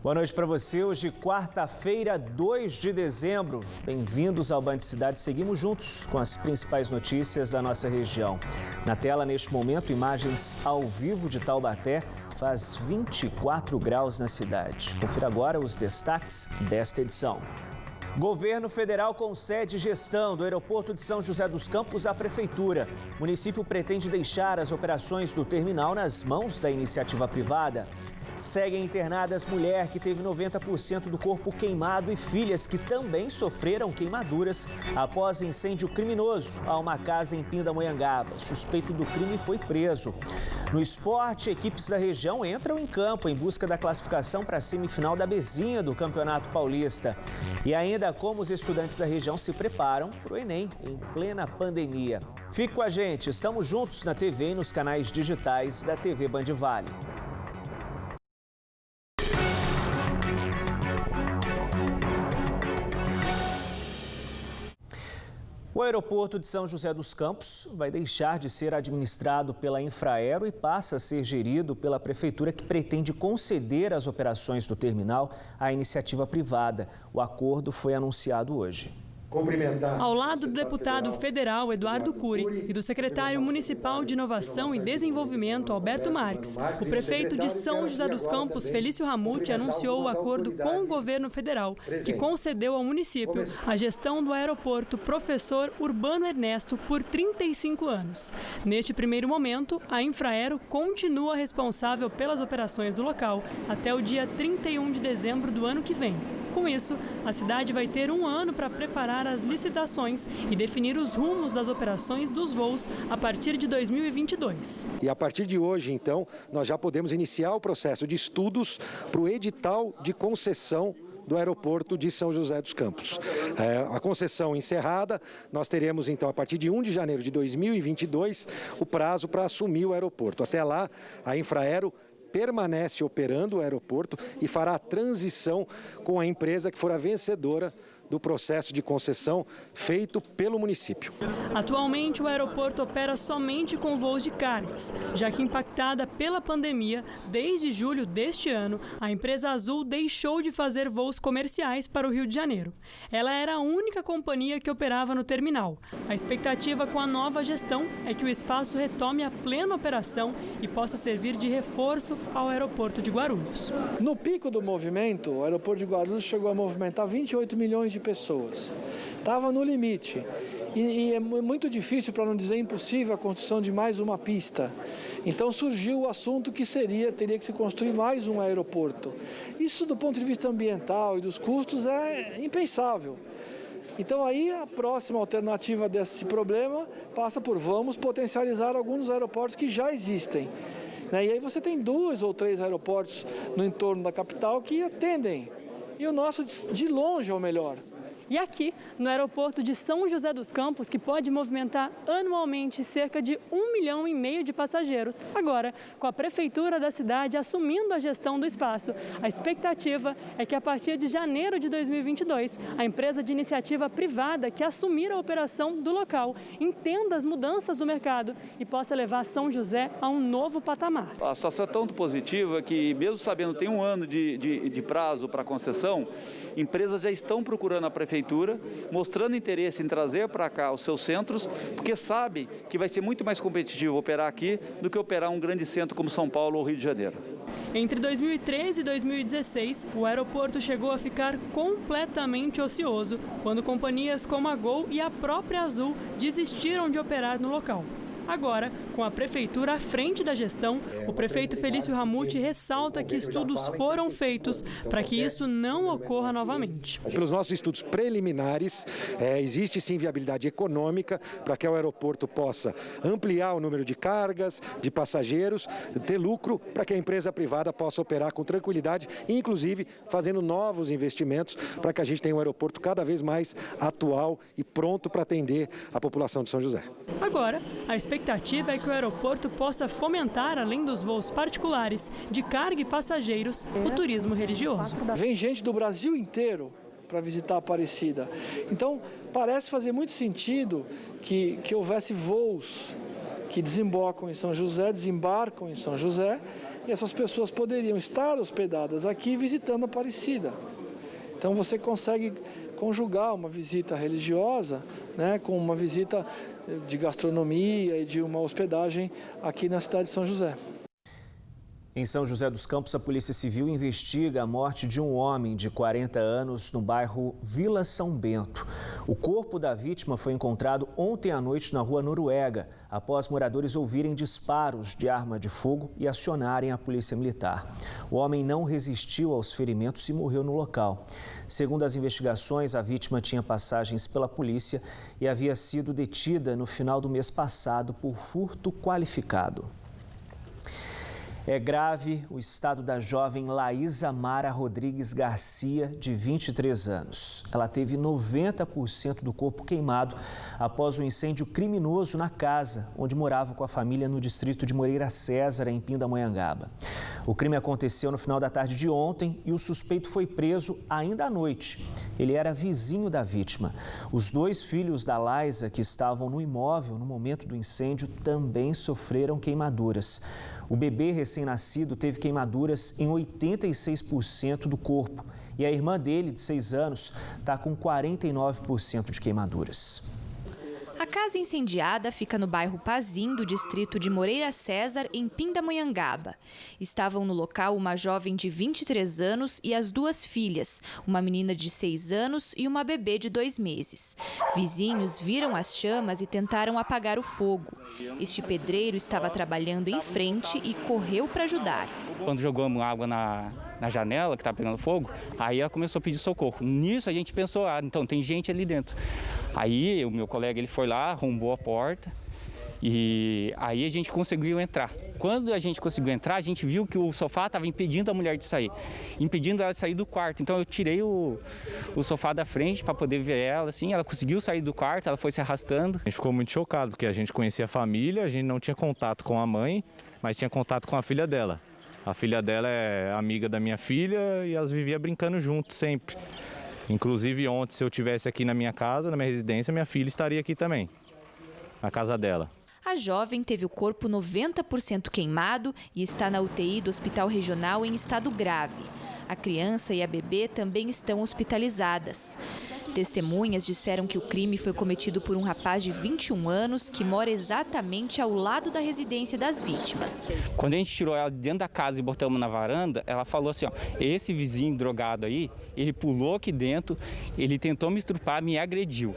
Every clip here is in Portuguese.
Boa noite para você. Hoje, quarta-feira, 2 de dezembro. Bem-vindos ao Band Cidade. Seguimos juntos com as principais notícias da nossa região. Na tela, neste momento, imagens ao vivo de Taubaté. Faz 24 graus na cidade. Confira agora os destaques desta edição. Governo federal concede gestão do aeroporto de São José dos Campos à prefeitura. O município pretende deixar as operações do terminal nas mãos da iniciativa privada. Seguem internadas mulher que teve 90% do corpo queimado e filhas que também sofreram queimaduras após incêndio criminoso a uma casa em Pindamonhangaba. Suspeito do crime foi preso. No esporte, equipes da região entram em campo em busca da classificação para a semifinal da Bezinha do Campeonato Paulista. E ainda como os estudantes da região se preparam para o Enem em plena pandemia. Fique com a gente, estamos juntos na TV e nos canais digitais da TV Band Vale. O aeroporto de São José dos Campos vai deixar de ser administrado pela Infraero e passa a ser gerido pela prefeitura, que pretende conceder as operações do terminal à iniciativa privada. O acordo foi anunciado hoje. Ao lado do deputado federal Eduardo Cury e do secretário municipal de Inovação e Desenvolvimento Alberto Marques, o prefeito de São José dos Campos, Felício Ramute, anunciou o acordo com o governo federal, que concedeu ao município a gestão do aeroporto Professor Urbano Ernesto por 35 anos. Neste primeiro momento, a Infraero continua responsável pelas operações do local até o dia 31 de dezembro do ano que vem. Com isso, a cidade vai ter um ano para preparar as licitações e definir os rumos das operações dos voos a partir de 2022. E a partir de hoje, então, nós já podemos iniciar o processo de estudos para o edital de concessão do aeroporto de São José dos Campos. A concessão encerrada, nós teremos então, a partir de 1 de janeiro de 2022, o prazo para assumir o aeroporto. Até lá, a Infraero permanece operando o aeroporto e fará a transição com a empresa que for a vencedora do processo de concessão feito pelo município. Atualmente, o aeroporto opera somente com voos de cargas, já que impactada pela pandemia, desde julho deste ano, a empresa Azul deixou de fazer voos comerciais para o Rio de Janeiro. Ela era a única companhia que operava no terminal. A expectativa com a nova gestão é que o espaço retome a plena operação e possa servir de reforço ao aeroporto de Guarulhos. No pico do movimento, o aeroporto de Guarulhos chegou a movimentar 28 milhões de pessoas. Estava no limite e é muito difícil, para não dizer impossível, a construção de mais uma pista. Então surgiu o assunto que teria que se construir mais um aeroporto. Isso, do ponto de vista ambiental e dos custos, é impensável. Então aí a próxima alternativa desse problema passa por vamos potencializar alguns aeroportos que já existem. E aí você tem 2 ou 3 aeroportos no entorno da capital que atendem. E o nosso, de longe, é o melhor. E aqui, no aeroporto de São José dos Campos, que pode movimentar anualmente cerca de 1,5 milhão de passageiros, agora, com a prefeitura da cidade assumindo a gestão do espaço, a expectativa é que a partir de janeiro de 2022, a empresa de iniciativa privada que assumir a operação do local entenda as mudanças do mercado e possa levar São José a um novo patamar. A situação é tão positiva que, mesmo sabendo que tem um ano de prazo para concessão, empresas já estão procurando a prefeitura, mostrando interesse em trazer para cá os seus centros, porque sabe que vai ser muito mais competitivo operar aqui do que operar um grande centro como São Paulo ou Rio de Janeiro. Entre 2013 e 2016, o aeroporto chegou a ficar completamente ocioso, quando companhias como a Gol e a própria Azul desistiram de operar no local. Agora, com a prefeitura à frente da gestão, o prefeito Felício Ramute ressalta que estudos foram feitos para que isso não ocorra novamente. Pelos nossos estudos preliminares, existe sim viabilidade econômica para que o aeroporto possa ampliar o número de cargas, de passageiros, ter lucro para que a empresa privada possa operar com tranquilidade, inclusive fazendo novos investimentos para que a gente tenha um aeroporto cada vez mais atual e pronto para atender a população de São José. Agora, a expectativa é que o aeroporto possa fomentar, além dos voos particulares, de carga e passageiros, o turismo religioso. Vem gente do Brasil inteiro para visitar a Aparecida. Então, parece fazer muito sentido que houvesse voos que desembocam em São José, desembarcam em São José, e essas pessoas poderiam estar hospedadas aqui visitando a Aparecida. Então você consegue conjugar uma visita religiosa, né, com uma visita de gastronomia e de uma hospedagem aqui na cidade de São José. Em São José dos Campos, a Polícia Civil investiga a morte de um homem de 40 anos no bairro Vila São Bento. O corpo da vítima foi encontrado ontem à noite na rua Noruega, após moradores ouvirem disparos de arma de fogo e acionarem a Polícia Militar. O homem não resistiu aos ferimentos e morreu no local. Segundo as investigações, a vítima tinha passagens pela polícia e havia sido detida no final do mês passado por furto qualificado. É grave o estado da jovem Laísa Mara Rodrigues Garcia, de 23 anos. Ela teve 90% do corpo queimado após um incêndio criminoso na casa onde morava com a família no distrito de Moreira César, em Pindamonhangaba. O crime aconteceu no final da tarde de ontem e o suspeito foi preso ainda à noite. Ele era vizinho da vítima. Os 2 filhos da Laísa, que estavam no imóvel no momento do incêndio, também sofreram queimaduras. O bebê recém-nascido teve queimaduras em 86% do corpo e a irmã dele, de 6 anos, está com 49% de queimaduras. A casa incendiada fica no bairro Pazim, do distrito de Moreira César, em Pindamonhangaba. Estavam no local uma jovem de 23 anos e as 2 filhas, uma menina de 6 anos e uma bebê de 2 meses. Vizinhos viram as chamas e tentaram apagar o fogo. Este pedreiro estava trabalhando em frente e correu para ajudar. Quando jogamos água na janela, que estava pegando fogo, aí ela começou a pedir socorro. Nisso a gente pensou, então tem gente ali dentro. Aí o meu colega ele foi lá, arrombou a porta e aí a gente conseguiu entrar. Quando a gente conseguiu entrar, a gente viu que o sofá estava impedindo a mulher de sair, impedindo ela de sair do quarto. Então eu tirei o sofá da frente para poder ver ela, assim, ela conseguiu sair do quarto, ela foi se arrastando. A gente ficou muito chocado, porque a gente conhecia a família, a gente não tinha contato com a mãe, mas tinha contato com a filha dela. A filha dela é amiga da minha filha e elas viviam brincando junto sempre. Inclusive ontem, se eu estivesse aqui na minha casa, na minha residência, minha filha estaria aqui também, na casa dela. A jovem teve o corpo 90% queimado e está na UTI do Hospital Regional em estado grave. A criança e a bebê também estão hospitalizadas. Testemunhas disseram que o crime foi cometido por um rapaz de 21 anos que mora exatamente ao lado da residência das vítimas. Quando a gente tirou ela de dentro da casa e botamos na varanda, ela falou assim, esse vizinho drogado aí, ele pulou aqui dentro, ele tentou me estrupar, me agrediu.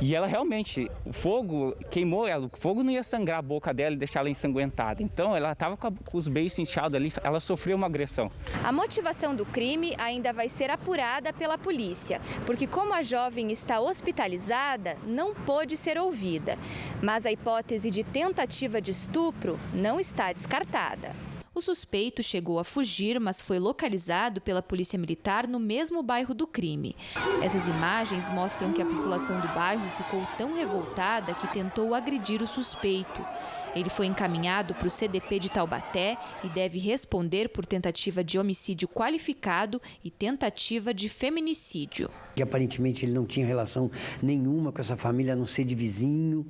E ela realmente, o fogo queimou ela, o fogo não ia sangrar a boca dela e deixar ela ensanguentada. Então ela estava com os beiços inchados ali, ela sofreu uma agressão. A motivação do crime ainda vai ser apurada pela polícia, porque como a jovem está hospitalizada, não pôde ser ouvida. Mas a hipótese de tentativa de estupro não está descartada. O suspeito chegou a fugir, mas foi localizado pela Polícia Militar no mesmo bairro do crime. Essas imagens mostram que a população do bairro ficou tão revoltada que tentou agredir o suspeito. Ele foi encaminhado para o CDP de Taubaté e deve responder por tentativa de homicídio qualificado e tentativa de feminicídio. Que aparentemente ele não tinha relação nenhuma com essa família, a não ser de vizinho.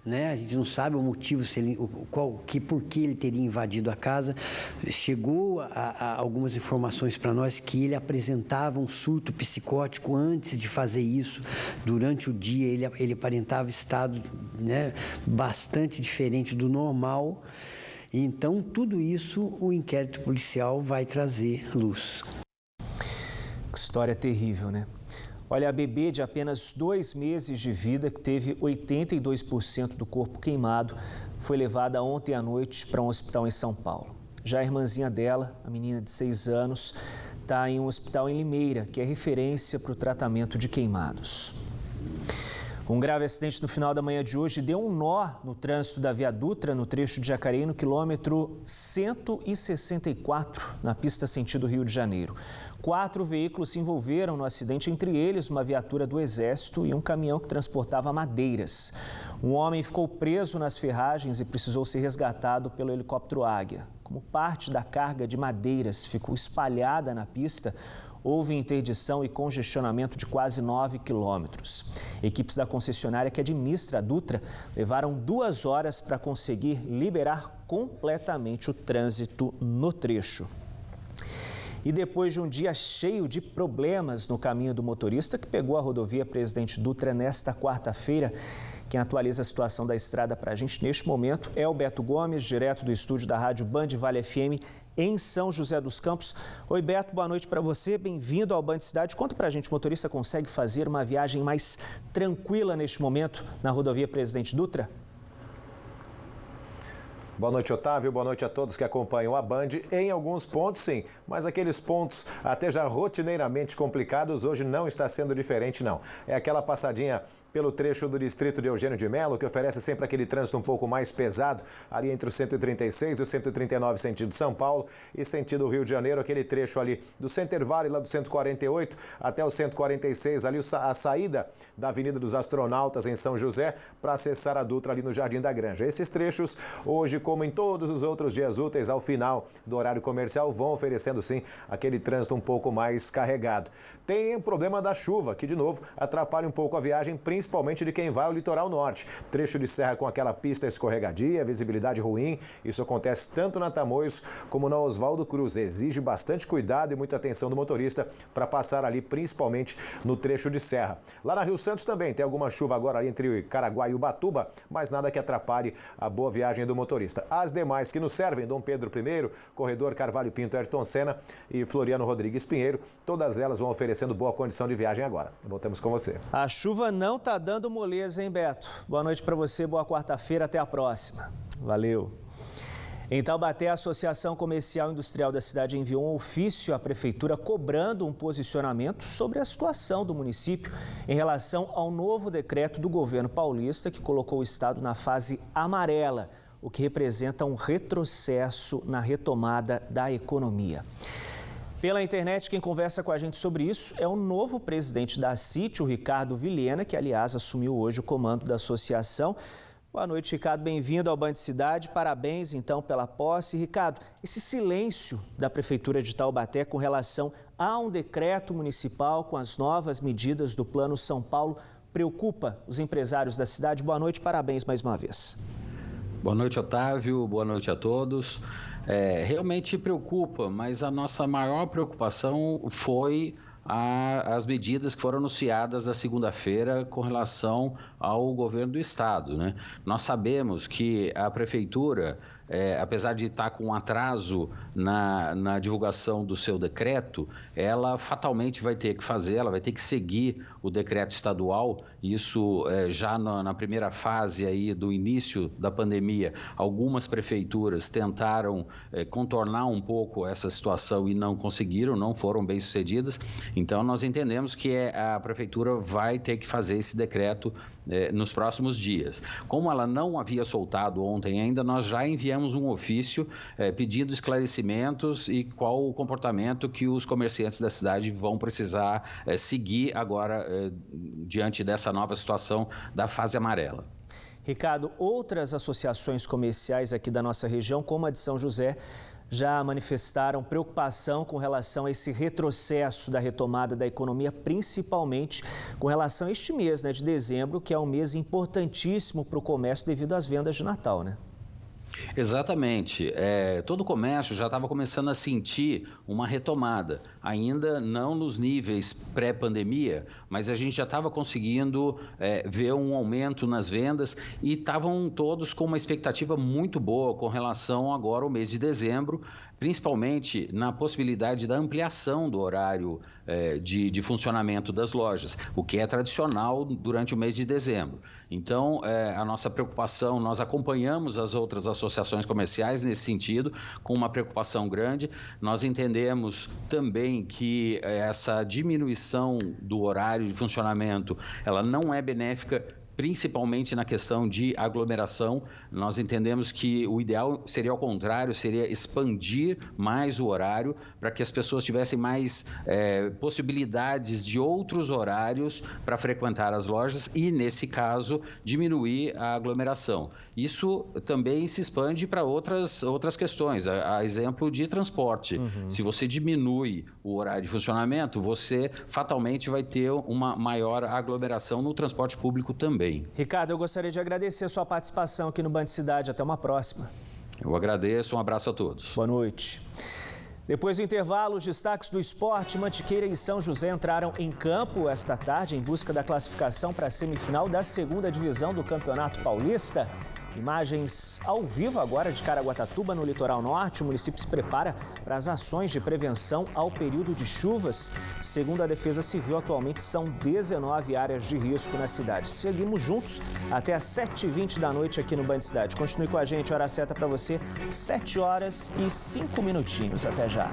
Né? A gente não sabe o motivo, por que ele teria invadido a casa. Chegou a algumas informações para nós que ele apresentava um surto psicótico antes de fazer isso. Durante o dia ele aparentava estado, né, bastante diferente do normal. Então, tudo isso o inquérito policial vai trazer luz. Que história terrível, né? Olha, a bebê de apenas 2 meses de vida, que teve 82% do corpo queimado, foi levada ontem à noite para um hospital em São Paulo. Já a irmãzinha dela, a menina de 6 anos, está em um hospital em Limeira, que é referência para o tratamento de queimados. Um grave acidente no final da manhã de hoje deu um nó no trânsito da Via Dutra, no trecho de Jacareí, no quilômetro 164, na pista sentido Rio de Janeiro. 4 veículos se envolveram no acidente, entre eles uma viatura do Exército e um caminhão que transportava madeiras. Um homem ficou preso nas ferragens e precisou ser resgatado pelo helicóptero Águia. como parte da carga de madeiras ficou espalhada na pista, houve interdição e congestionamento de quase 9 quilômetros. Equipes da concessionária que administra a Dutra levaram 2 horas para conseguir liberar completamente o trânsito no trecho. E depois de um dia cheio de problemas no caminho do motorista que pegou a rodovia Presidente Dutra nesta quarta-feira, quem atualiza a situação da estrada para a gente neste momento é o Beto Gomes, direto do estúdio da Rádio Band Vale FM, em São José dos Campos. Oi, Beto, boa noite para você, bem-vindo ao Band Cidade. Conta para a gente, o motorista consegue fazer uma viagem mais tranquila neste momento na rodovia Presidente Dutra? Boa noite, Otávio. Boa noite a todos que acompanham a Band. Em alguns pontos, sim, mas aqueles pontos até já rotineiramente complicados, hoje não está sendo diferente, não. É aquela passadinha pelo trecho do distrito de Eugênio de Melo, que oferece sempre aquele trânsito um pouco mais pesado, ali entre o 136 e o 139, sentido São Paulo, e sentido Rio de Janeiro, aquele trecho ali do Center Valley, lá do 148 até o 146, ali a saída da Avenida dos Astronautas, em São José, para acessar a Dutra ali no Jardim da Granja. Esses trechos, hoje, como em todos os outros dias úteis, ao final do horário comercial, vão oferecendo, sim, aquele trânsito um pouco mais carregado. Tem o problema da chuva, que, de novo, atrapalha um pouco a viagem, principalmente de quem vai ao litoral norte. Trecho de serra com aquela pista escorregadia, visibilidade ruim. Isso acontece tanto na Tamoios como na Oswaldo Cruz. Exige bastante cuidado e muita atenção do motorista para passar ali, principalmente no trecho de serra. Lá na Rio Santos também tem alguma chuva agora ali entre Caraguá e Ubatuba, mas nada que atrapalhe a boa viagem do motorista. As demais que nos servem, Dom Pedro I, Corredor Carvalho Pinto Ayrton Senna e Floriano Rodrigues Pinheiro, todas elas vão oferecendo boa condição de viagem agora. Voltamos com você. A chuva não está dando moleza, hein, Beto? Boa noite para você, boa quarta-feira, até a próxima. Valeu. Em Taubaté, a Associação Comercial e Industrial da cidade enviou um ofício à Prefeitura cobrando um posicionamento sobre a situação do município em relação ao novo decreto do governo paulista que colocou o estado na fase amarela, o que representa um retrocesso na retomada da economia. Pela internet, quem conversa com a gente sobre isso é o novo presidente da CIT, o Ricardo Vilhena, que, aliás, assumiu hoje o comando da associação. Boa noite, Ricardo. Bem-vindo ao Band Cidade. Parabéns, então, pela posse. Ricardo, esse silêncio da Prefeitura de Taubaté com relação a um decreto municipal com as novas medidas do Plano São Paulo preocupa os empresários da cidade? Boa noite, parabéns mais uma vez. Boa noite, Otávio. Boa noite a todos. Realmente preocupa, mas a nossa maior preocupação foi as medidas que foram anunciadas na segunda-feira com relação ao governo do estado, né? Nós sabemos que a prefeitura, apesar de estar com um atraso na divulgação do seu decreto, ela fatalmente vai ter que fazer, ela vai ter que seguir o decreto estadual. Isso já na primeira fase aí do início da pandemia, algumas prefeituras tentaram contornar um pouco essa situação e não conseguiram, não foram bem sucedidas. Então nós entendemos que a prefeitura vai ter que fazer esse decreto nos próximos dias. Como ela não havia soltado ontem ainda, nós já enviamos um ofício pedindo esclarecimentos e qual o comportamento que os comerciantes da cidade vão precisar seguir agora diante dessa nova situação da fase amarela. Ricardo, outras associações comerciais aqui da nossa região, como a de São José, já manifestaram preocupação com relação a esse retrocesso da retomada da economia, principalmente com relação a este mês, né, de dezembro, que é um mês importantíssimo para o comércio devido às vendas de Natal, né? Exatamente. Todo o comércio já estava começando a sentir uma retomada, ainda não nos níveis pré-pandemia, mas a gente já estava conseguindo ver um aumento nas vendas e estavam todos com uma expectativa muito boa com relação agora ao mês de dezembro, principalmente na possibilidade da ampliação do horário de funcionamento das lojas, o que é tradicional durante o mês de dezembro. Então, a nossa preocupação, nós acompanhamos as outras associações comerciais nesse sentido, com uma preocupação grande. Nós entendemos também que essa diminuição do horário de funcionamento, ela não é benéfica principalmente na questão de aglomeração. Nós entendemos que o ideal seria ao contrário, seria expandir mais o horário para que as pessoas tivessem mais possibilidades de outros horários para frequentar as lojas e, nesse caso, diminuir a aglomeração. Isso também se expande para outras questões, a exemplo de transporte. Se você diminui o horário de funcionamento, você fatalmente vai ter uma maior aglomeração no transporte público também. Ricardo, eu gostaria de agradecer a sua participação aqui no Band Cidade. Até uma próxima. Eu agradeço, um abraço a todos. Boa noite. Depois do intervalo, os destaques do esporte, Mantiqueira e São José entraram em campo esta tarde em busca da classificação para a semifinal da 2ª divisão do Campeonato Paulista. Imagens ao vivo agora de Caraguatatuba, no litoral norte. O município se prepara para as ações de prevenção ao período de chuvas. Segundo a Defesa Civil, atualmente são 19 áreas de risco na cidade. Seguimos juntos até às 7h20 da noite aqui no Band Cidade. Continue com a gente, hora certa para você, 7 horas e 5 minutinhos. Até já.